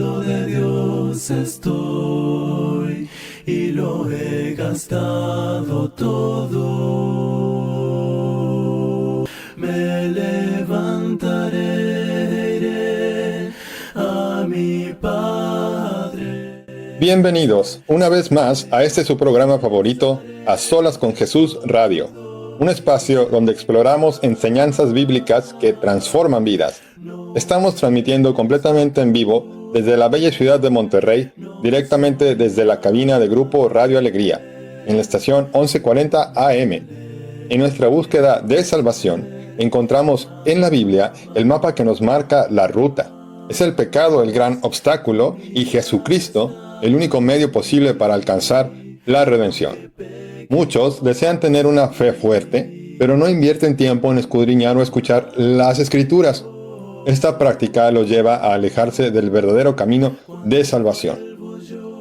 lado de Dios estoy y lo he gastado todo. Me levantaré, iré a mi Padre. Bienvenidos una vez más a este su programa favorito, A Solas con Jesús Radio, un espacio donde exploramos enseñanzas bíblicas que transforman vidas. Estamos transmitiendo completamente en vivo desde la bella ciudad de Monterrey, directamente desde la cabina de Grupo Radio Alegría, en la estación 1140 AM. En nuestra búsqueda de salvación, encontramos en la Biblia el mapa que nos marca la ruta. Es el pecado el gran obstáculo y Jesucristo el único medio posible para alcanzar la redención. Muchos desean tener una fe fuerte, pero no invierten tiempo en escudriñar o escuchar las Escrituras. Esta práctica los lleva a alejarse del verdadero camino de salvación.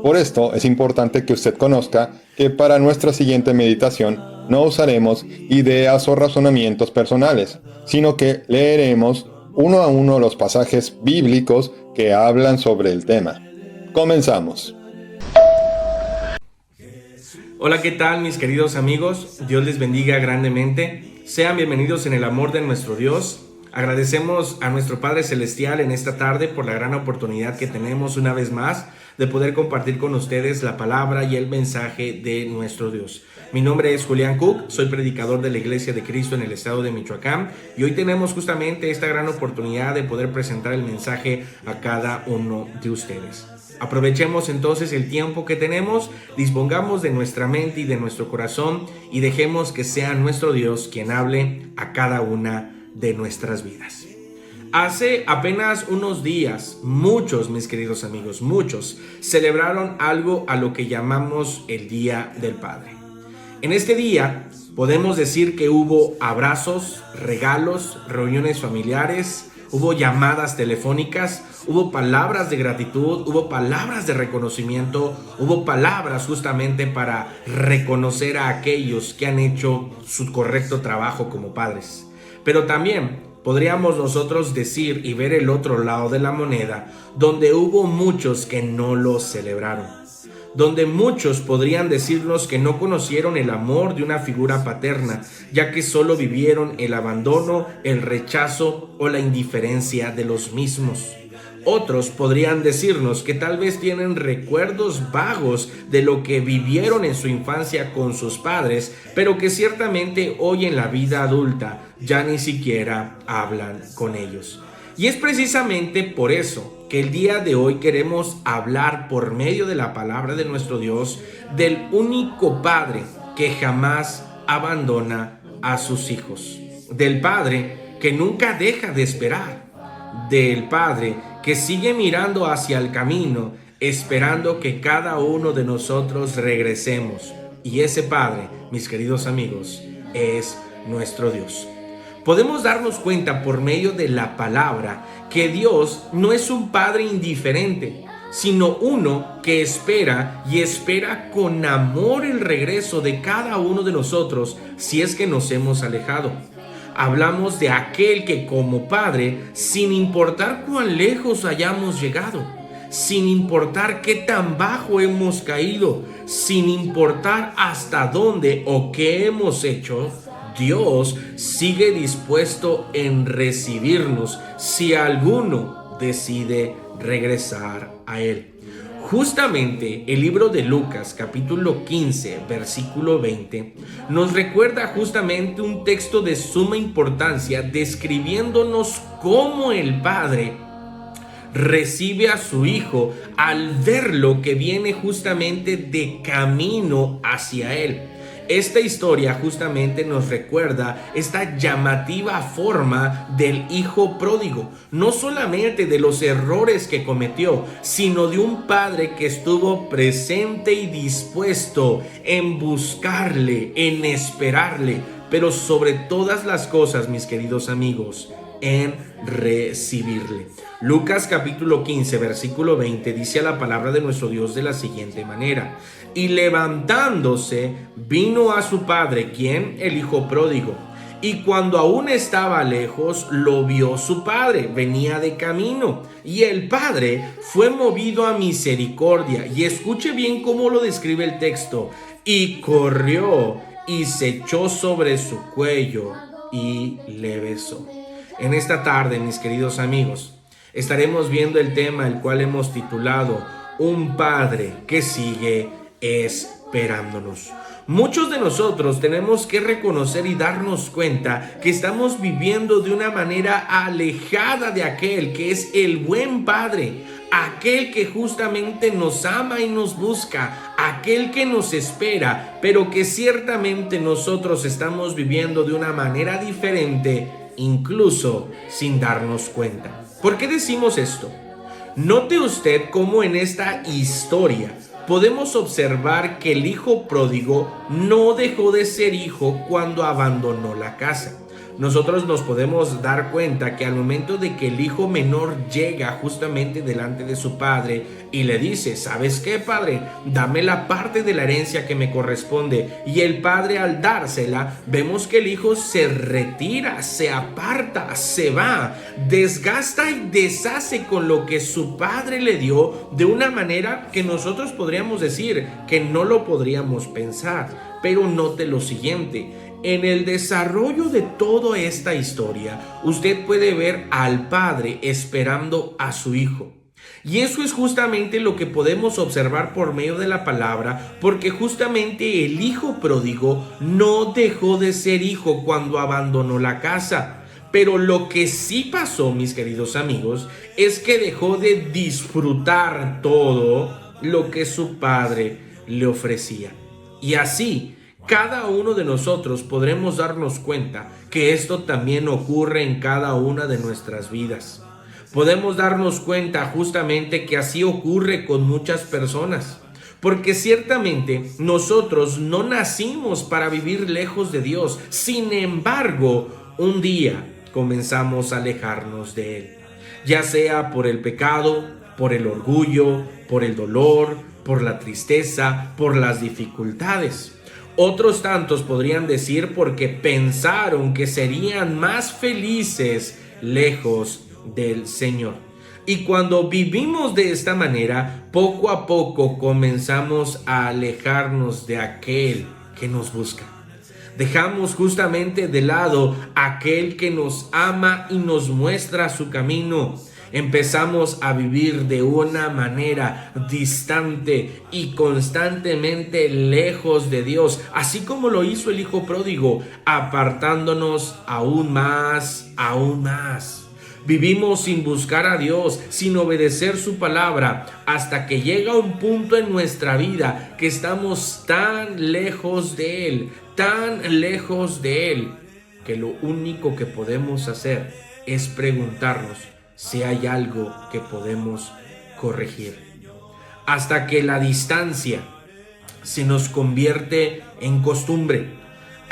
Por esto es importante que usted conozca que para nuestra siguiente meditación no usaremos ideas o razonamientos personales, sino que leeremos uno a uno los pasajes bíblicos que hablan sobre el tema. Comenzamos. Hola, ¿qué tal mis queridos amigos? Dios les bendiga grandemente. Sean bienvenidos en el amor de nuestro Dios. Agradecemos a nuestro Padre Celestial en esta tarde por la gran oportunidad que tenemos una vez más de poder compartir con ustedes la palabra y el mensaje de nuestro Dios. Mi nombre es Julián Cook, soy predicador de la Iglesia de Cristo en el estado de Michoacán y hoy tenemos justamente esta gran oportunidad de poder presentar el mensaje a cada uno de ustedes. Aprovechemos entonces el tiempo que tenemos, dispongamos de nuestra mente y de nuestro corazón y dejemos que sea nuestro Dios quien hable a cada una de nuestras vidas. Hace apenas unos días, muchos, mis queridos amigos, muchos celebraron algo a lo que llamamos el Día del Padre. En este día podemos decir que hubo abrazos, regalos, reuniones familiares, hubo llamadas telefónicas, hubo palabras de gratitud, hubo palabras de reconocimiento, hubo palabras justamente para reconocer a aquellos que han hecho su correcto trabajo como padres. Pero también podríamos nosotros decir y ver el otro lado de la moneda, donde hubo muchos que no lo celebraron, donde muchos podrían decirnos que no conocieron el amor de una figura paterna, ya que solo vivieron el abandono, el rechazo o la indiferencia de los mismos. Otros podrían decirnos que tal vez tienen recuerdos vagos de lo que vivieron en su infancia con sus padres, pero que ciertamente hoy en la vida adulta ya ni siquiera hablan con ellos. Y es precisamente por eso que el día de hoy queremos hablar por medio de la palabra de nuestro Dios del único Padre que jamás abandona a sus hijos, del Padre que nunca deja de esperar, del Padre que sigue mirando hacia el camino, esperando que cada uno de nosotros regresemos. Y ese Padre, mis queridos amigos, es nuestro Dios. Podemos darnos cuenta por medio de la palabra que Dios no es un Padre indiferente, sino uno que espera y espera con amor el regreso de cada uno de nosotros si es que nos hemos alejado. Hablamos de aquel que como Padre, sin importar cuán lejos hayamos llegado, sin importar qué tan bajo hemos caído, sin importar hasta dónde o qué hemos hecho, Dios sigue dispuesto en recibirnos si alguno decide regresar a Él. Justamente el libro de Lucas, capítulo 15, versículo 20, nos recuerda justamente un texto de suma importancia describiéndonos cómo el Padre recibe a su Hijo al verlo que viene justamente de camino hacia Él. Esta historia justamente nos recuerda esta llamativa forma del hijo pródigo, no solamente de los errores que cometió, sino de un padre que estuvo presente y dispuesto en buscarle, en esperarle, pero sobre todas las cosas, mis queridos amigos, en recibirle. Lucas capítulo 15 versículo 20 dice a la palabra de nuestro Dios de la siguiente manera: y levantándose vino a su padre, ¿quién? El hijo pródigo, Y cuando aún estaba lejos, lo vio su padre, venía de camino. Y el padre fue movido a misericordia. Y escuche bien cómo lo describe el texto. Y corrió y se echó sobre su cuello y le besó. En esta tarde, mis queridos amigos, estaremos viendo el tema el cual hemos titulado Un padre que sigue esperándonos. Muchos de nosotros tenemos que reconocer y darnos cuenta que estamos viviendo de una manera alejada de aquel que es el buen Padre, aquel que justamente nos ama y nos busca, aquel que nos espera, pero que ciertamente nosotros estamos viviendo de una manera diferente, incluso sin darnos cuenta. ¿Por qué decimos esto? Note usted cómo en esta historia podemos observar que el hijo pródigo no dejó de ser hijo cuando abandonó la casa. Nosotros nos podemos dar cuenta que al momento de que el hijo menor llega justamente delante de su padre y le dice, ¿sabes qué, padre? Dame la parte de la herencia que me corresponde. Y el padre, al dársela, vemos que el hijo se retira, se aparta, se va, desgasta y deshace con lo que su padre le dio de una manera que nosotros podríamos decir que no lo podríamos pensar. Pero note lo siguiente. En el desarrollo de toda esta historia, usted puede ver al padre esperando a su hijo. Y eso es justamente lo que podemos observar por medio de la palabra, porque justamente el hijo pródigo no dejó de ser hijo cuando abandonó la casa. Pero lo que sí pasó, mis queridos amigos, es que dejó de disfrutar todo lo que su padre le ofrecía. Y así, cada uno de nosotros podremos darnos cuenta que esto también ocurre en cada una de nuestras vidas. Podemos darnos cuenta justamente que así ocurre con muchas personas, porque ciertamente nosotros no nacimos para vivir lejos de Dios. Sin embargo, un día comenzamos a alejarnos de Él, ya sea por el pecado, por el orgullo, por el dolor, por la tristeza, por las dificultades. Otros tantos podrían decir porque pensaron que serían más felices lejos del Señor. Y cuando vivimos de esta manera, poco a poco comenzamos a alejarnos de aquel que nos busca. Dejamos justamente de lado aquel que nos ama y nos muestra su camino. Empezamos a vivir de una manera distante y constantemente lejos de Dios, así como lo hizo el hijo pródigo, apartándonos aún más, aún más. Vivimos sin buscar a Dios, sin obedecer su palabra, hasta que llega un punto en nuestra vida que estamos tan lejos de Él, que lo único que podemos hacer es preguntarnos si hay algo que podemos corregir. Hasta que la distancia se nos convierte en costumbre.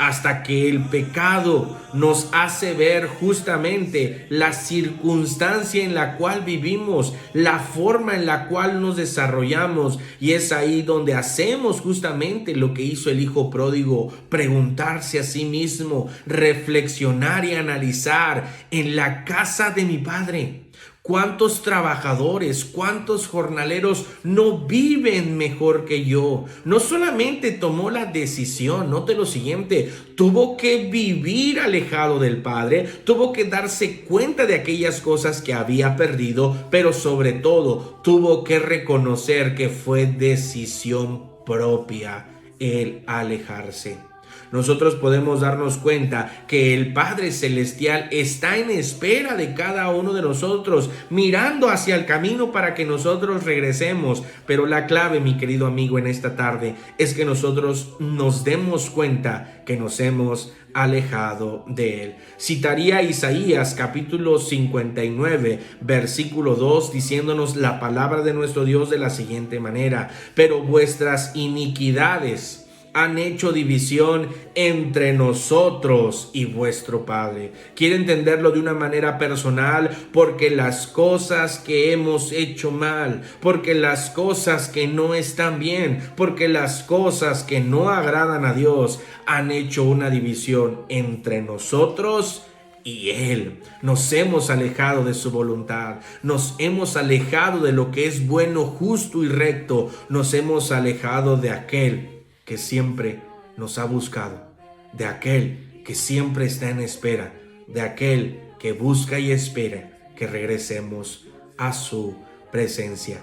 Hasta que el pecado nos hace ver justamente la circunstancia en la cual vivimos, la forma en la cual nos desarrollamos. Y es ahí donde hacemos justamente lo que hizo el hijo pródigo, preguntarse a sí mismo, reflexionar y analizar: en la casa de mi padre, ¿cuántos trabajadores, cuántos jornaleros no viven mejor que yo? No solamente tomó la decisión, note lo siguiente, tuvo que vivir alejado del Padre, tuvo que darse cuenta de aquellas cosas que había perdido, pero sobre todo tuvo que reconocer que fue decisión propia el alejarse. Nosotros podemos darnos cuenta que el Padre Celestial está en espera de cada uno de nosotros, mirando hacia el camino para que nosotros regresemos. Pero la clave, mi querido amigo, en esta tarde es que nosotros nos demos cuenta que nos hemos alejado de Él. Citaría Isaías capítulo 59, versículo 2, diciéndonos la palabra de nuestro Dios de la siguiente manera: pero vuestras iniquidades han hecho división entre nosotros y vuestro Padre. Quiero entenderlo de una manera personal, porque las cosas que hemos hecho mal, porque las cosas que no están bien, porque las cosas que no agradan a Dios han hecho una división entre nosotros y Él. Nos hemos alejado de su voluntad, nos hemos alejado de lo que es bueno, justo y recto, nos hemos alejado de aquel que siempre nos ha buscado, de aquel que siempre está en espera, de aquel que busca y espera que regresemos a su presencia.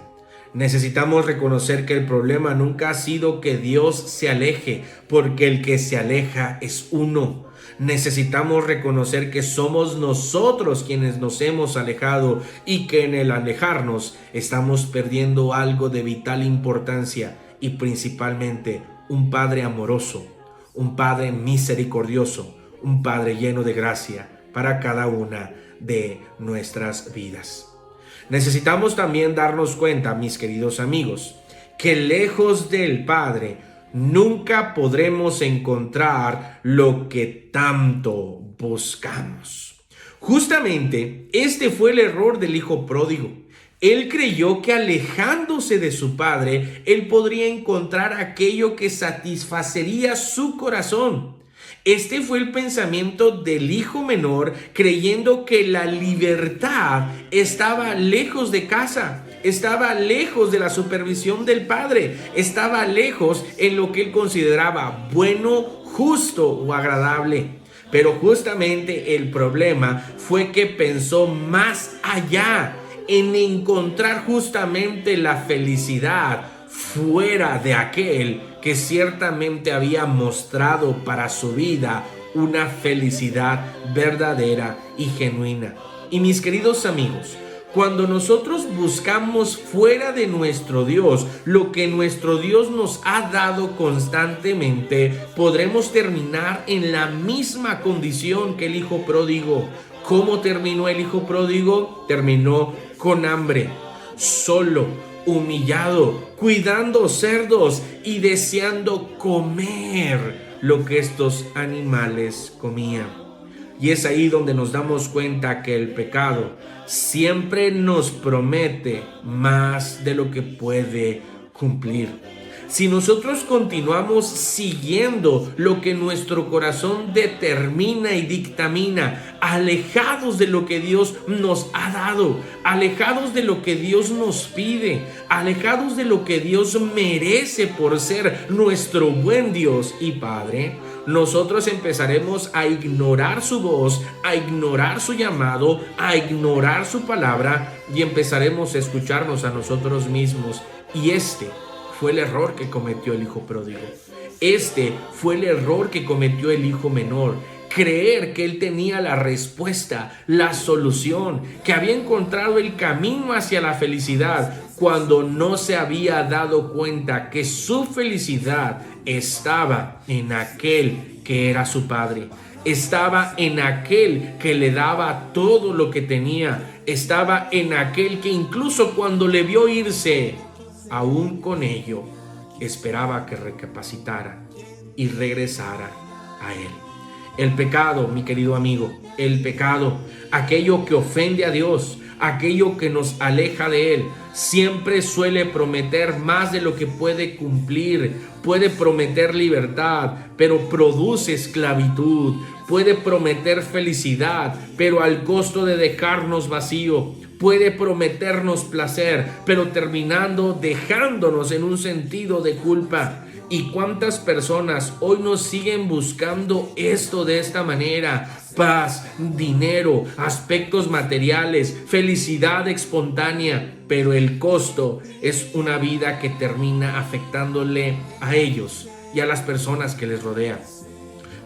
Necesitamos reconocer que el problema nunca ha sido que Dios se aleje, porque el que se aleja es uno. Necesitamos reconocer que somos nosotros quienes nos hemos alejado y que en el alejarnos estamos perdiendo algo de vital importancia, y principalmente un Padre amoroso, un Padre misericordioso, un Padre lleno de gracia para cada una de nuestras vidas. Necesitamos también darnos cuenta, mis queridos amigos, que lejos del Padre nunca podremos encontrar lo que tanto buscamos. Justamente este fue el error del hijo pródigo. Él creyó que alejándose de su padre, él podría encontrar aquello que satisfacería su corazón. Este fue el pensamiento del hijo menor, creyendo que la libertad estaba lejos de casa, estaba lejos de la supervisión del padre, estaba lejos en lo que él consideraba bueno, justo o agradable. Pero justamente el problema fue que pensó más allá, en encontrar justamente la felicidad fuera de aquel que ciertamente había mostrado para su vida una felicidad verdadera y genuina. Y mis queridos amigos, cuando nosotros buscamos fuera de nuestro Dios lo que nuestro Dios nos ha dado constantemente, podremos terminar en la misma condición que el hijo pródigo. ¿Cómo terminó el hijo pródigo? Terminó con hambre, solo, humillado, cuidando cerdos y deseando comer lo que estos animales comían. Y es ahí donde nos damos cuenta que el pecado siempre nos promete más de lo que puede cumplir. Si nosotros continuamos siguiendo lo que nuestro corazón determina y dictamina, alejados de lo que Dios nos ha dado, alejados de lo que Dios nos pide, alejados de lo que Dios merece por ser nuestro buen Dios y Padre, nosotros empezaremos a ignorar su voz, a ignorar su llamado, a ignorar su palabra y empezaremos a escucharnos a nosotros mismos. Y este fue el error que cometió el hijo pródigo. Este fue el error que cometió el hijo menor. Creer que él tenía la respuesta, la solución, que había encontrado el camino hacia la felicidad, cuando no se había dado cuenta que su felicidad estaba en aquel que era su padre. Estaba en aquel que le daba todo lo que tenía. Estaba en aquel que incluso cuando le vio irse, aún con ello, esperaba que recapacitara y regresara a él. El pecado, mi querido amigo, el pecado, aquello que ofende a Dios, aquello que nos aleja de Él, siempre suele prometer más de lo que puede cumplir. Puede prometer libertad, pero produce esclavitud. Puede prometer felicidad, pero al costo de dejarnos vacío. Puede prometernos placer, pero terminando dejándonos en un sentido de culpa. ¿Y cuántas personas hoy nos siguen buscando esto de esta manera? Paz, dinero, aspectos materiales, felicidad espontánea, pero el costo es una vida que termina afectándole a ellos y a las personas que les rodean.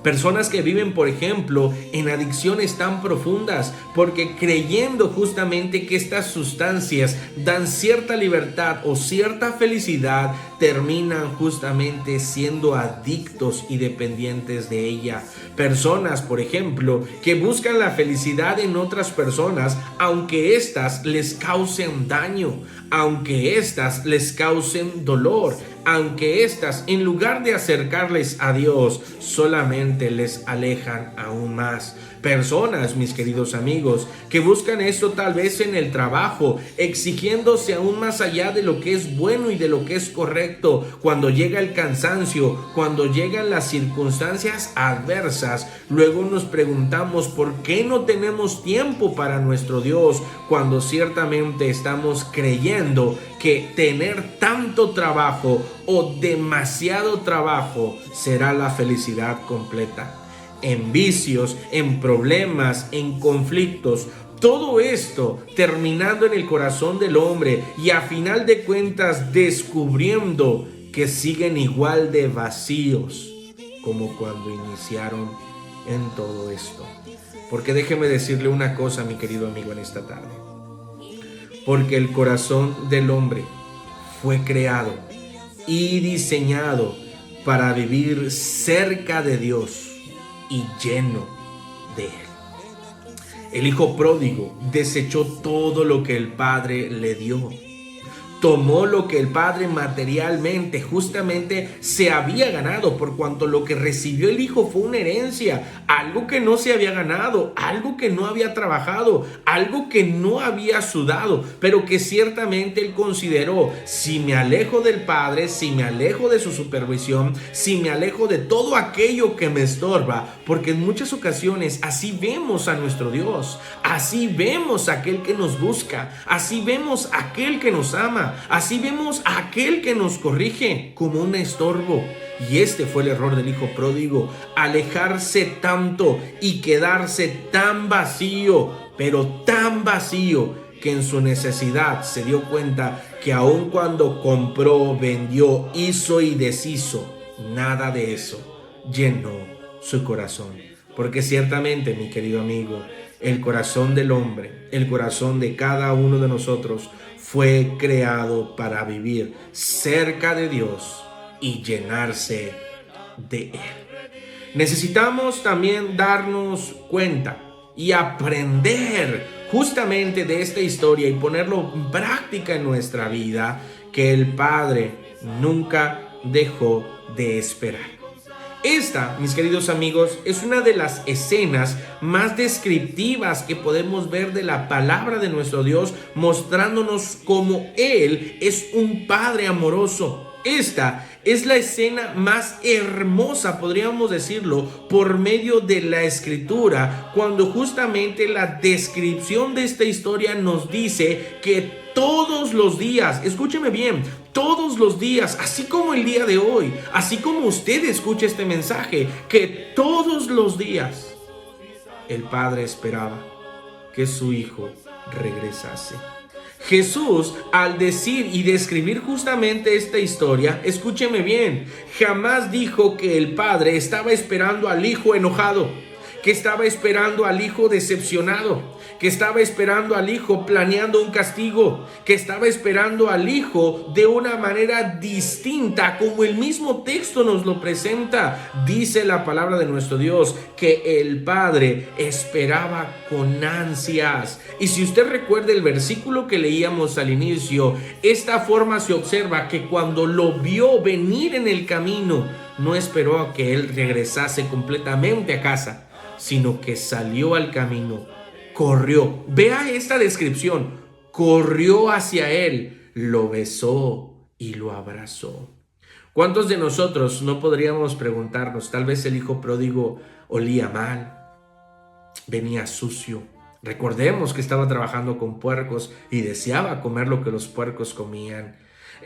Personas que viven, por ejemplo, en adicciones tan profundas, porque creyendo justamente que estas sustancias dan cierta libertad o cierta felicidad, terminan justamente siendo adictos y dependientes de ella. Personas, por ejemplo, que buscan la felicidad en otras personas, aunque éstas les causen daño, aunque éstas les causen dolor, aunque éstas, en lugar de acercarles a Dios, solamente les alejan aún más. Personas, mis queridos amigos, que buscan esto tal vez en el trabajo, exigiéndose aún más allá de lo que es bueno y de lo que es correcto. Cuando llega el cansancio, cuando llegan las circunstancias adversas, luego nos preguntamos por qué no tenemos tiempo para nuestro Dios, cuando ciertamente estamos creyendo que tener tanto trabajo o demasiado trabajo será la felicidad completa. En vicios, en problemas, en conflictos, todo esto terminando en el corazón del hombre y a final de cuentas descubriendo que siguen igual de vacíos como cuando iniciaron en todo esto. Porque déjeme decirle una cosa, mi querido amigo, en esta tarde. Porque el corazón del hombre fue creado y diseñado para vivir cerca de Dios y lleno de Él. El hijo pródigo desechó todo lo que el padre le dio. Tomó lo que el padre materialmente justamente se había ganado, por cuanto lo que recibió el hijo fue una herencia, algo que no se había ganado, algo que no había trabajado, algo que no había sudado, pero que ciertamente él consideró: si me alejo del padre, si me alejo de su supervisión, si me alejo de todo aquello que me estorba, porque en muchas ocasiones así vemos a nuestro Dios, así vemos a aquel que nos busca, así vemos a aquel que nos ama, así vemos a aquel que nos corrige como un estorbo. Y este fue el error del hijo pródigo: alejarse tanto y quedarse tan vacío, pero tan vacío, que en su necesidad se dio cuenta que aun cuando compró, vendió, hizo y deshizo, nada de eso llenó su corazón. Porque ciertamente, mi querido amigo, el corazón del hombre, el corazón de cada uno de nosotros fue creado para vivir cerca de Dios y llenarse de Él. Necesitamos también darnos cuenta y aprender justamente de esta historia y ponerlo en práctica en nuestra vida, que el Padre nunca dejó de esperar. Esta, mis queridos amigos, es una de las escenas más descriptivas que podemos ver de la palabra de nuestro Dios, mostrándonos cómo Él es un Padre amoroso. Esta es la escena más hermosa, podríamos decirlo, por medio de la Escritura, cuando justamente la descripción de esta historia nos dice que todos los días, escúcheme bien, todos los días, así como el día de hoy, así como usted escucha este mensaje, que todos los días el Padre esperaba que su Hijo regresase. Jesús, al decir y describir justamente esta historia, escúcheme bien, jamás dijo que el Padre estaba esperando al Hijo enojado, que estaba esperando al Hijo decepcionado, que estaba esperando al Hijo planeando un castigo, que estaba esperando al Hijo de una manera distinta, como el mismo texto nos lo presenta. Dice la palabra de nuestro Dios que el Padre esperaba con ansias. Y si usted recuerda el versículo que leíamos al inicio, esta forma se observa que cuando lo vio venir en el camino, no esperó a que él regresase completamente a casa, sino que salió al camino, corrió. Vea esta descripción: corrió hacia él, lo besó y lo abrazó. ¿Cuántos de nosotros no podríamos preguntarnos, tal vez el hijo pródigo olía mal, venía sucio? Recordemos que estaba trabajando con puercos y deseaba comer lo que los puercos comían.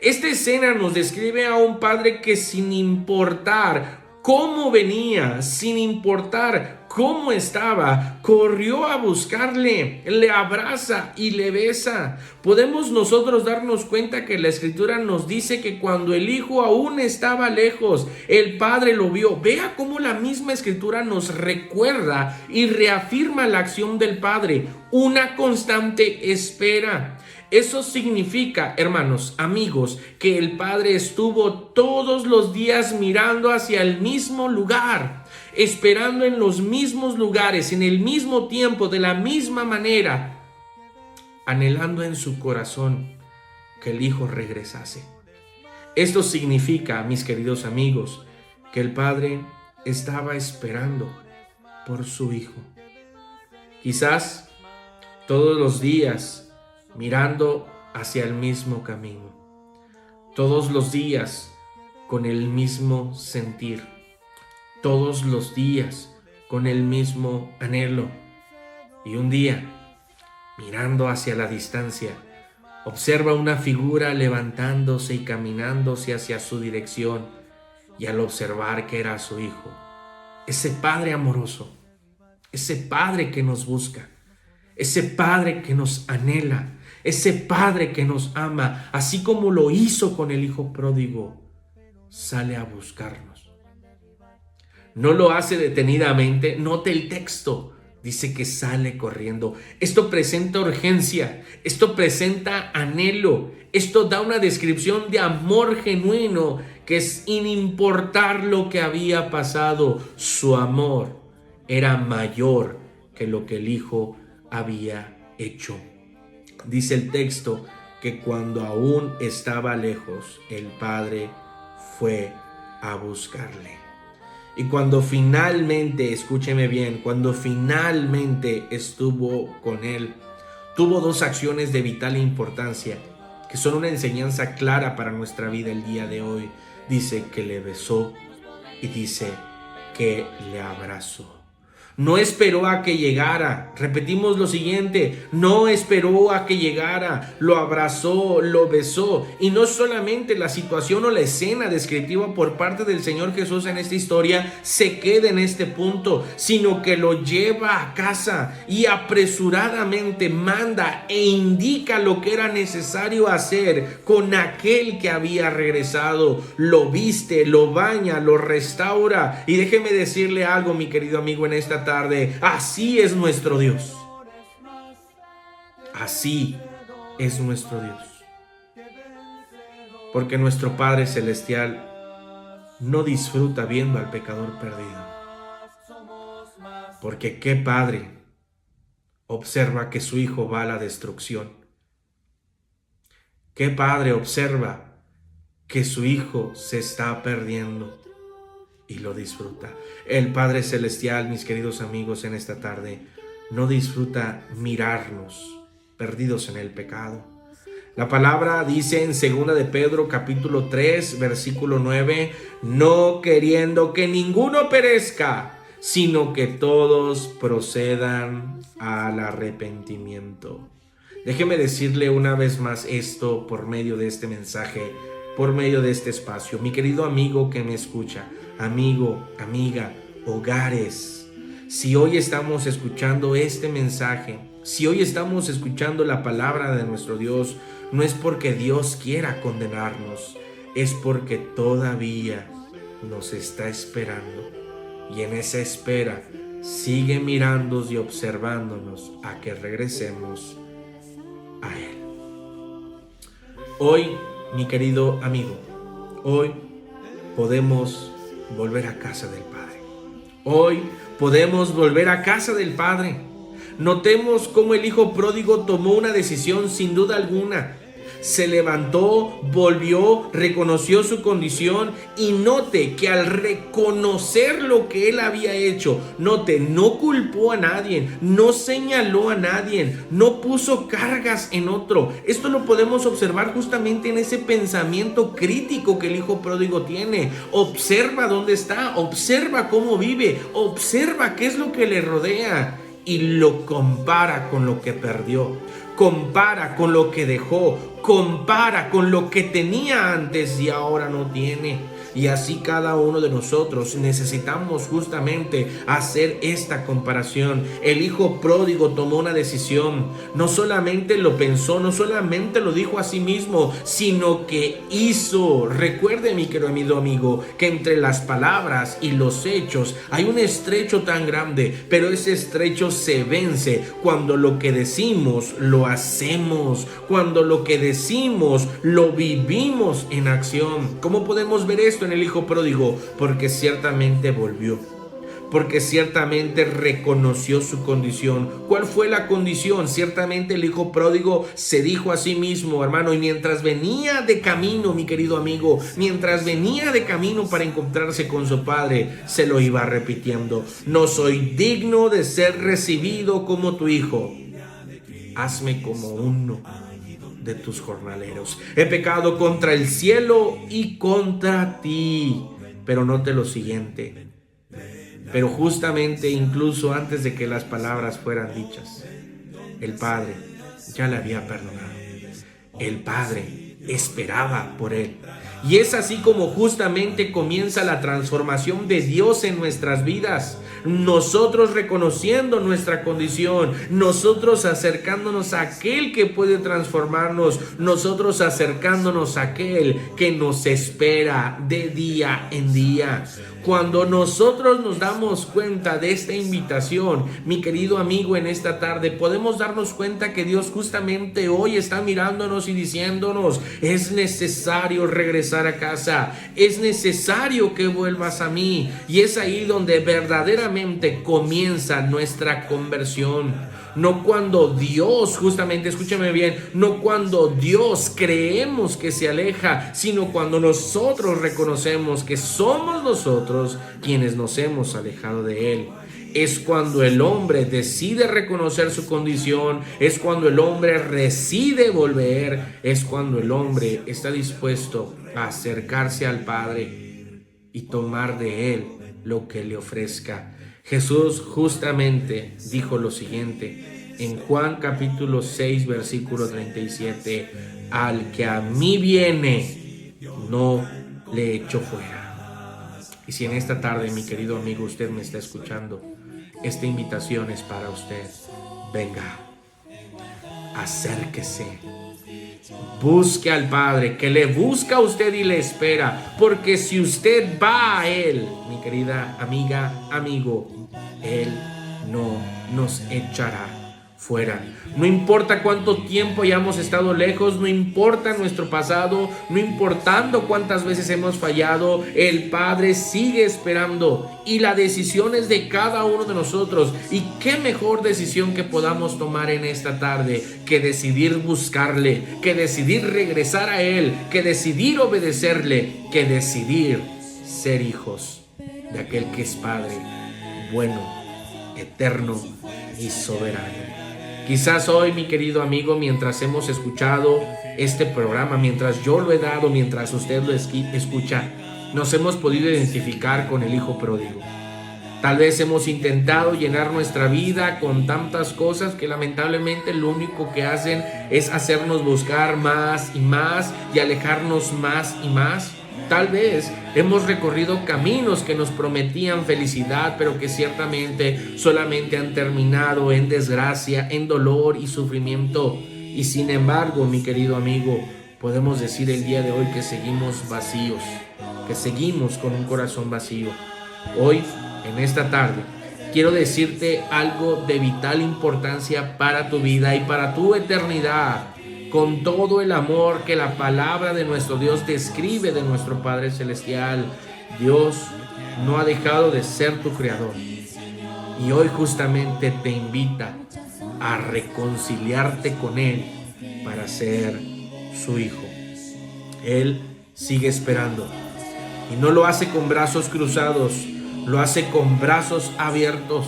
Esta escena nos describe a un padre que, sin importar cómo venía, sin importar cómo estaba, corrió a buscarle, le abraza y le besa. Podemos nosotros darnos cuenta que la Escritura nos dice que cuando el Hijo aún estaba lejos, el Padre lo vio. Vea cómo la misma Escritura nos recuerda y reafirma la acción del Padre, una constante espera. Eso significa, hermanos, amigos, que el Padre estuvo todos los días mirando hacia el mismo lugar, esperando en los mismos lugares, en el mismo tiempo, de la misma manera, anhelando en su corazón que el Hijo regresase. Esto significa, mis queridos amigos, que el Padre estaba esperando por su Hijo. Quizás todos los días mirando hacia el mismo camino, todos los días con el mismo sentir, todos los días con el mismo anhelo. Y un día, mirando hacia la distancia, observa una figura levantándose y caminándose hacia su dirección, y al observar que era su Hijo, ese Padre amoroso, ese Padre que nos busca, ese Padre que nos anhela, ese Padre que nos ama, así como lo hizo con el Hijo pródigo, sale a buscarnos. No lo hace detenidamente, note el texto, dice que sale corriendo. Esto presenta urgencia, esto presenta anhelo, esto da una descripción de amor genuino, que es sin importar lo que había pasado, su amor era mayor que lo que el Hijo había hecho. Dice el texto que cuando aún estaba lejos, el Padre fue a buscarle. Y cuando finalmente, escúcheme bien, cuando finalmente estuvo con él, tuvo dos acciones de vital importancia que son una enseñanza clara para nuestra vida el día de hoy. Dice que le besó y dice que le abrazó. No esperó a que llegara. Repetimos lo siguiente: no esperó a que llegara, lo abrazó, lo besó. Y no solamente la situación o la escena descriptiva por parte del Señor Jesús en esta historia se queda en este punto, sino que lo lleva a casa y apresuradamente manda e indica lo que era necesario hacer con aquel que había regresado. Lo viste, lo baña, lo restaura. Y déjeme decirle algo, mi querido amigo, en esta tarde: así es nuestro Dios. Así es nuestro Dios. Porque nuestro Padre Celestial no disfruta viendo al pecador perdido. Porque qué padre observa que su hijo va a la destrucción. Qué padre observa que su hijo se está perdiendo y lo disfruta. El Padre Celestial, mis queridos amigos, en esta tarde no disfruta mirarnos perdidos en el pecado. La palabra dice en 2 de Pedro capítulo 3 versículo 9: no queriendo que ninguno perezca, sino que todos procedan al arrepentimiento. Déjeme decirle una vez más esto por medio de este mensaje, por medio de este espacio. Mi querido amigo que me escucha, amigo, amiga, hogares, si hoy estamos escuchando este mensaje, si hoy estamos escuchando la palabra de nuestro Dios, no es porque Dios quiera condenarnos, es porque todavía nos está esperando. Y en esa espera sigue mirándonos y observándonos a que regresemos a Él. Hoy, mi querido amigo, hoy podemos volver a casa del Padre. Hoy podemos volver a casa del Padre. Notemos cómo el hijo pródigo tomó una decisión sin duda alguna. Se levantó, volvió, reconoció su condición y note que al reconocer lo que él había hecho, note, no culpó a nadie, no señaló a nadie, no puso cargas en otro. Esto lo podemos observar justamente en ese pensamiento crítico que el hijo pródigo tiene. Observa dónde está, observa cómo vive, observa qué es lo que le rodea y lo compara con lo que perdió. Compara con lo que dejó, compara con lo que tenía antes y ahora no tiene. Y así cada uno de nosotros necesitamos justamente hacer esta comparación. El hijo pródigo tomó una decisión. No solamente lo pensó, no solamente lo dijo a sí mismo, sino que hizo. Recuerde, mi querido amigo, que entre las palabras y los hechos hay un estrecho tan grande, pero ese estrecho se vence cuando lo que decimos lo hacemos, cuando lo que decimos lo vivimos en acción. ¿Cómo podemos ver esto en el hijo pródigo? Porque ciertamente volvió. porque ciertamente reconoció su condición. ¿Cuál fue la condición? Ciertamente el hijo pródigo se dijo a sí mismo, hermano, y mientras venía de camino, mi querido amigo, mientras venía de camino para encontrarse con su padre, se lo iba repitiendo: no soy digno de ser recibido como tu hijo. Hazme como uno de tus jornaleros. He pecado contra el cielo y contra ti. Pero note lo siguiente. Pero justamente incluso antes de que las palabras fueran dichas, el Padre ya le había perdonado. El Padre esperaba por él. Y es así como justamente comienza la transformación de Dios en nuestras vidas. Nosotros reconociendo nuestra condición, nosotros acercándonos a aquel que puede transformarnos, nosotros acercándonos a aquel que nos espera de día en día. Cuando nosotros nos damos cuenta de esta invitación, mi querido amigo, en esta tarde, podemos darnos cuenta que Dios justamente hoy está mirándonos y diciéndonos: es necesario regresar a casa, es necesario que vuelvas a mí. Y es ahí donde verdaderamente comienza nuestra conversión. No cuando Dios, justamente, escúchame bien, no cuando Dios creemos que se aleja, sino cuando nosotros reconocemos que somos nosotros quienes nos hemos alejado de Él. Es cuando el hombre decide reconocer su condición, es cuando el hombre decide volver, es cuando el hombre está dispuesto a acercarse al Padre y tomar de Él lo que le ofrezca. Jesús justamente dijo lo siguiente en Juan capítulo 6 versículo 37: al que a mí viene, no le echo fuera. Y si en esta tarde, mi querido amigo, usted me está escuchando, esta invitación es para usted. Venga, acérquese, busque al Padre, que le busca a usted y le espera, porque si usted va a Él, mi querida amiga, amigo, Él no nos echará fuera. No importa cuánto tiempo hayamos estado lejos, no importa nuestro pasado, no importando cuántas veces hemos fallado, el Padre sigue esperando y la decisión es de cada uno de nosotros. Y qué mejor decisión que podamos tomar en esta tarde que decidir buscarle, que decidir regresar a Él, que decidir obedecerle, que decidir ser hijos de aquel que es Padre bueno, eterno y soberano. Quizás hoy, mi querido amigo, mientras hemos escuchado este programa, mientras yo lo he dado, mientras usted lo escucha, nos hemos podido identificar con el hijo pródigo. Tal vez hemos intentado llenar nuestra vida con tantas cosas que lamentablemente lo único que hacen es hacernos buscar más y alejarnos más y más. Tal vez hemos recorrido caminos que nos prometían felicidad, pero que ciertamente solamente han terminado en desgracia, en dolor y sufrimiento. Y sin embargo, mi querido amigo, podemos decir el día de hoy que seguimos vacíos, que seguimos con un corazón vacío. Hoy, en esta tarde, quiero decirte algo de vital importancia para tu vida y para tu eternidad. Con todo el amor que la palabra de nuestro Dios describe de nuestro Padre Celestial, Dios no ha dejado de ser tu creador. Y hoy justamente te invita a reconciliarte con Él para ser su hijo. Él sigue esperando y no lo hace con brazos cruzados, lo hace con brazos abiertos.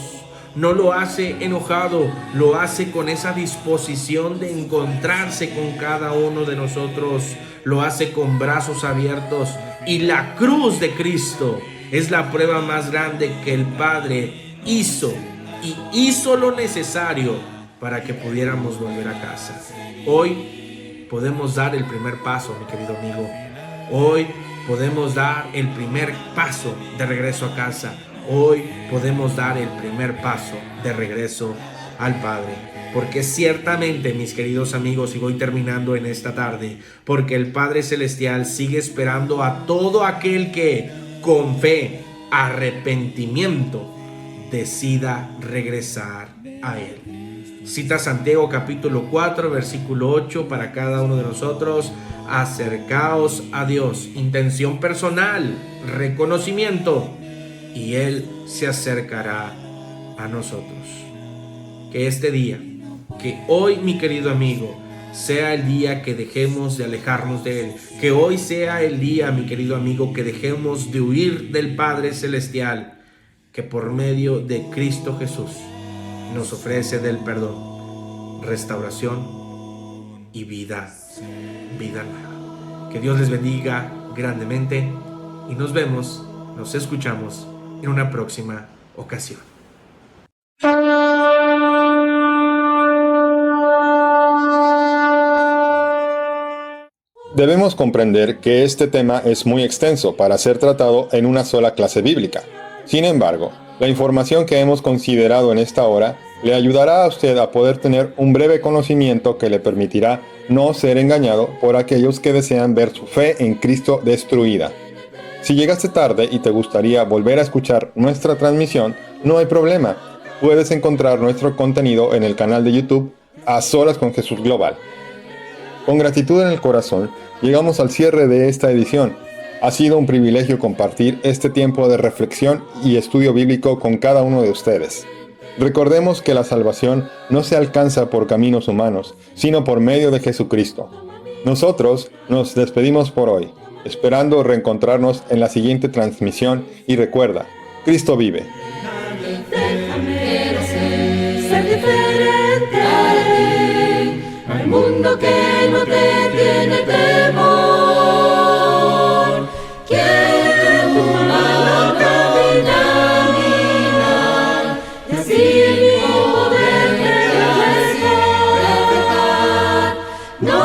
No lo hace enojado, lo hace con esa disposición de encontrarse con cada uno de nosotros. Lo hace con brazos abiertos. Y la cruz de Cristo es la prueba más grande que el Padre hizo. Y hizo lo necesario para que pudiéramos volver a casa. Hoy podemos dar el primer paso, mi querido amigo. Hoy podemos dar el primer paso de regreso a casa. Hoy podemos dar el primer paso de regreso al Padre, porque ciertamente, mis queridos amigos, y voy terminando en esta tarde, porque el Padre Celestial sigue esperando a todo aquel que con fe, arrepentimiento, decida regresar a Él. Cita Santiago capítulo 4 versículo 8 para cada uno de nosotros: acercaos a Dios, intención personal, reconocimiento, y Él se acercará a nosotros. Que este día, que hoy, mi querido amigo, sea el día que dejemos de alejarnos de Él. Que hoy sea el día, mi querido amigo, que dejemos de huir del Padre Celestial, que por medio de Cristo Jesús nos ofrece del perdón, restauración y vida nueva. Que Dios les bendiga grandemente y nos vemos, nos escuchamos en una próxima ocasión. Debemos comprender que este tema es muy extenso para ser tratado en una sola clase bíblica. Sin embargo, la información que hemos considerado en esta hora le ayudará a usted a poder tener un breve conocimiento que le permitirá no ser engañado por aquellos que desean ver su fe en Cristo destruida. Si llegaste tarde y te gustaría volver a escuchar nuestra transmisión, no hay problema. Puedes encontrar nuestro contenido en el canal de YouTube A Solas con Jesús Global. Con gratitud en el corazón, llegamos al cierre de esta edición. Ha sido un privilegio compartir este tiempo de reflexión y estudio bíblico con cada uno de ustedes. Recordemos que la salvación no se alcanza por caminos humanos, sino por medio de Jesucristo. Nosotros nos despedimos por hoy, esperando reencontrarnos en la siguiente transmisión y recuerda, Cristo vive. Déjame ser diferente al mundo que no te tiene temor. Quiero tu mano caminar y así poderte reflejar. No